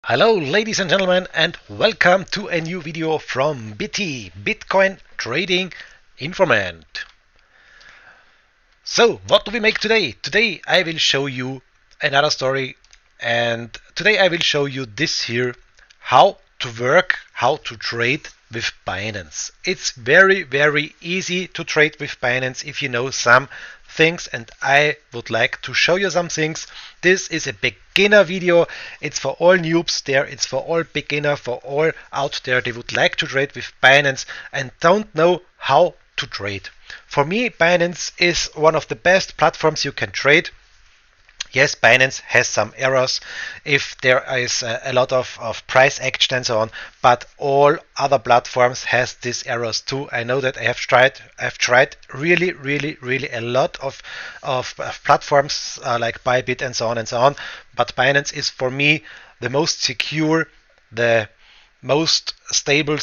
Hello, ladies and gentlemen, and welcome to a new video from BT, Bitcoin Trading Informant. So, what do we make today? Today I will show you another story, and today I will show you this here, how to work, how to trade with Binance. It's very easy to trade with Binance if you know some things, and I would like to show you some things. This is a beginner video. It's for all noobs there, it's for all beginner, for all out there they would like to trade with Binance and don't know how to trade. For me, Binance is one of the best platforms you can trade. Yes, Binance has some errors if there is a lot of price action and so on, but all other platforms has these errors too. I know that I've tried really a lot of platforms like Bybit and so on, but Binance is for me the most secure, the most stable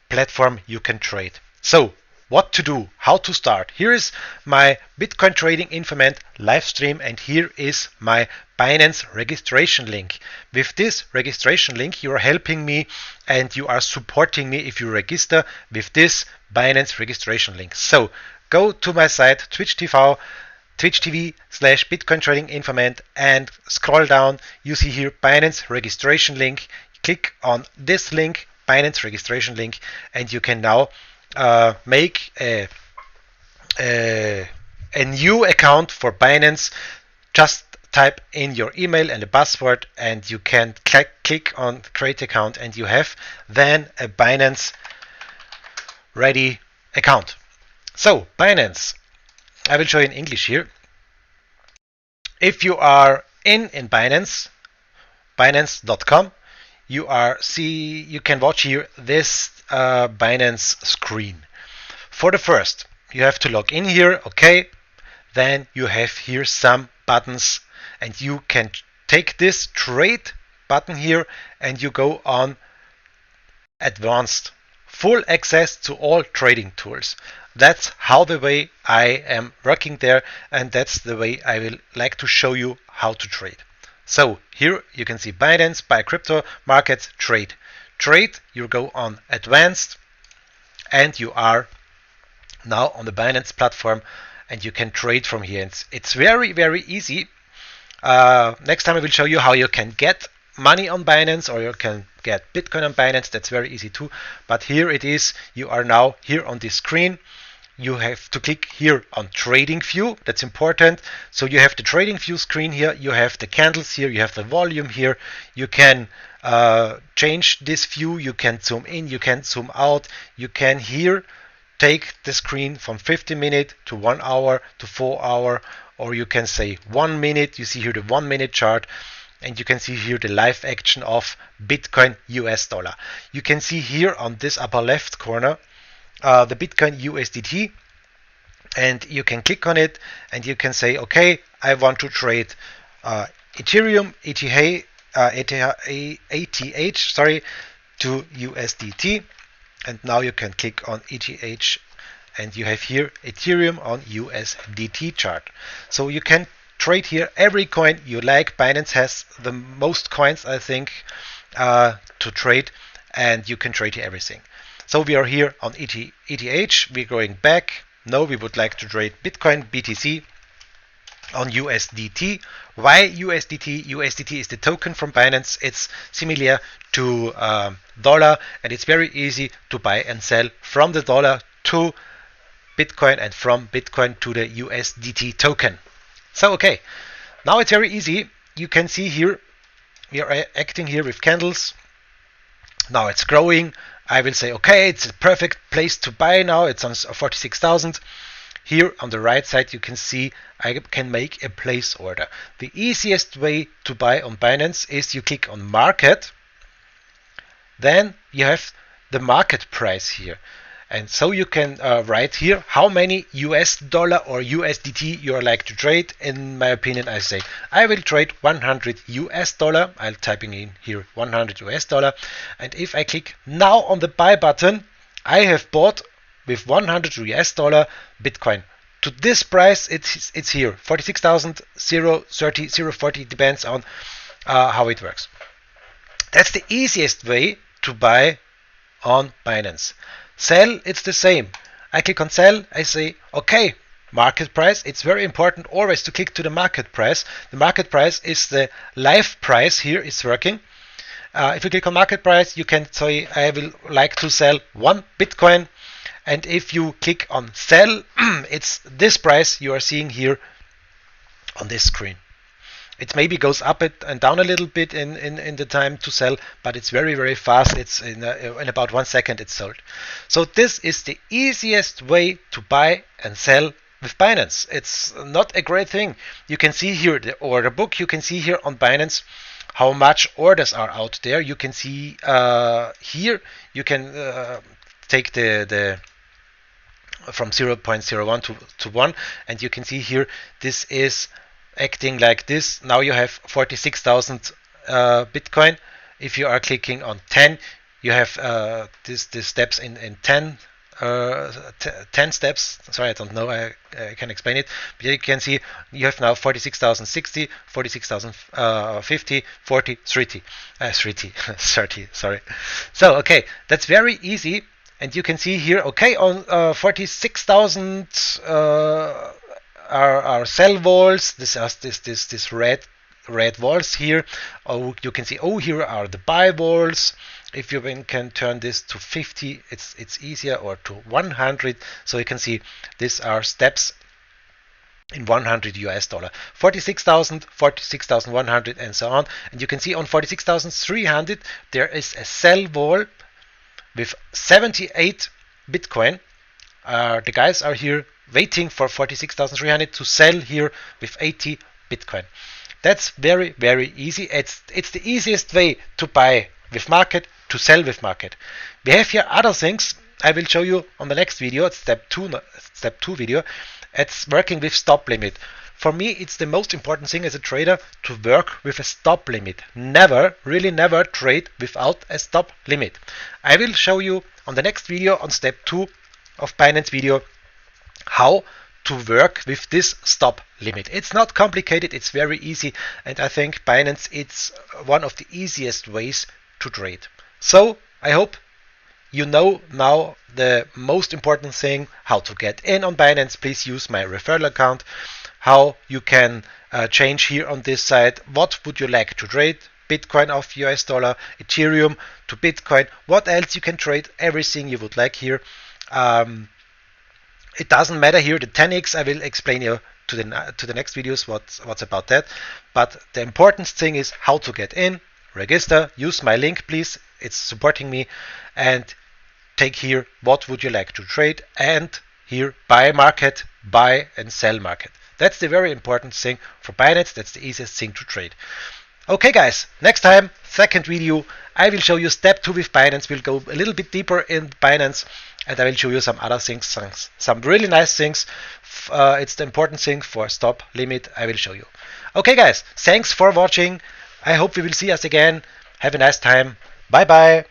platform you can trade. So what to do, how to start. Here is my Bitcoin Trading Informant live stream, and here is my Binance registration link. With this registration link, you are helping me and you are supporting me if you register with this Binance registration link. So go to my site twitch.tv/Bitcoin Trading Informant and scroll down. You see here Binance registration link. Click on this link, Binance registration link, and you can now make a new account for Binance. Just type in your email and a password, and you can click on create account, and you have then a Binance ready account. So Binance, I will show you in English here. If you are in Binance, binance.com, you can watch here this Binance screen. For the first, you have to log in here, okay? Then you have here some buttons, and you can take this trade button here and you go on advanced, full access to all trading tools. That's how the way I am working there, and that's the way I will like to show you how to trade. So here you can see Binance, buy crypto, markets, trade. Trade, you go on advanced, and you are now on the Binance platform, and you can trade from here. It's very easy. Next time I will show you how you can get money on Binance, or you can get Bitcoin on Binance. That's very easy too. But here it is. You are now here on this screen. You have to click here on trading view. That's important. So you have the trading view screen here. You have the candles here. You have the volume here. You can change this view. You can zoom in. You can zoom out. You can here take the screen from 50 minutes to 1 hour to 4 hour, or you can say 1 minute. You see here the 1 minute chart, and you can see here the live action of Bitcoin US dollar. You can see here on this upper left corner the Bitcoin USDT, and you can click on it and you can say, okay, I want to trade Ethereum, ETH, to USDT, and now you can click on ETH, and you have here Ethereum on USDT chart. So you can trade here every coin you like. Binance has the most coins, I think, to trade, and you can trade everything. So we are here on ETH. We're going back. No, we would like to trade Bitcoin, BTC on USDT. Why USDT? USDT is the token from Binance. It's similar to dollar, and it's very easy to buy and sell from the dollar to Bitcoin and from Bitcoin to the USDT token. So okay, now it's very easy. You can see here we are acting here with candles. Now it's growing. I will say, okay, it's a perfect place to buy now. It's on 46,000. Here on the right side, you can see I can make a place order. The easiest way to buy on Binance is you click on market. Then you have the market price here. And so you can write here how many US dollar or USDT you are like to trade. In my opinion, I say I will trade 100 US dollar. I'm typing in here 100 US dollar. And if I click now on the buy button, I have bought with 100 US dollar Bitcoin. To this price, it's here 46,030, 040, depends on how it works. That's the easiest way to buy on Binance. Sell, it's the same. I click on sell, I say, okay, market price. It's very important always to click to the market price. The market price is the live price here, is working. If you click on market price, you can say, I will like to sell 1 Bitcoin. And if you click on sell, it's this price you are seeing here on this screen. It maybe goes up and down a little bit in the time to sell, but it's very, very fast. It's in about 1 second it's sold. So this is the easiest way to buy and sell with Binance. It's not a great thing. You can see here the order book. You can see here on Binance how much orders are out there. You can see here, you can take the from 0.01 to 1, and you can see here this is acting like this. Now you have 46,000 Bitcoin. If you are clicking on 10, you have these steps in 10 steps. Sorry, I don't know. I can explain it. But you can see you have now 46,060, 46,050, 40, 30. 30. Sorry. So okay, that's very easy. And you can see here, okay, on 46,000 are sell walls. This red walls here. Oh, you can see, oh, here are the buy walls. If you can turn this to 50, it's easier, or to 100. So you can see these are steps in 100 US dollar, 46,000, 46,100, and so on. And you can see on 46,300 there is a sell wall with 78 Bitcoin. The guys are here waiting for 46,300 to sell here with 80 Bitcoin. That's very, very easy. It's the easiest way to buy with market, to sell with market. We have here other things I will show you on the next video. It's step 2 video. It's working with stop limit. For me, it's the most important thing as a trader to work with a stop limit. Never, really never trade without a stop limit. I will show you on the next video, on step 2 of Binance video, how to work with this stop limit. It's not complicated, it's very easy, and I think Binance it's one of the easiest ways to trade. So I hope you know now the most important thing, how to get in on Binance. Please use my referral account. How you can change here on this side. What would you like to trade? Bitcoin of US dollar, Ethereum to Bitcoin. What else you can trade? Everything you would like here. It doesn't matter here. The 10x I will explain you to the next videos what's about that. But the important thing is how to get in. Register. Use my link, please. It's supporting me. And take here what would you like to trade, and here buy market, buy and sell market. That's the very important thing for Binance. That's the easiest thing to trade. Okay guys, next time, second video, I will show you step 2 with Binance. We'll go a little bit deeper in Binance, and I will show you some other things, some really nice things. It's the important thing for stop limit I will show you. Okay guys, thanks for watching. I hope we will see us again. Have a nice time. Bye bye.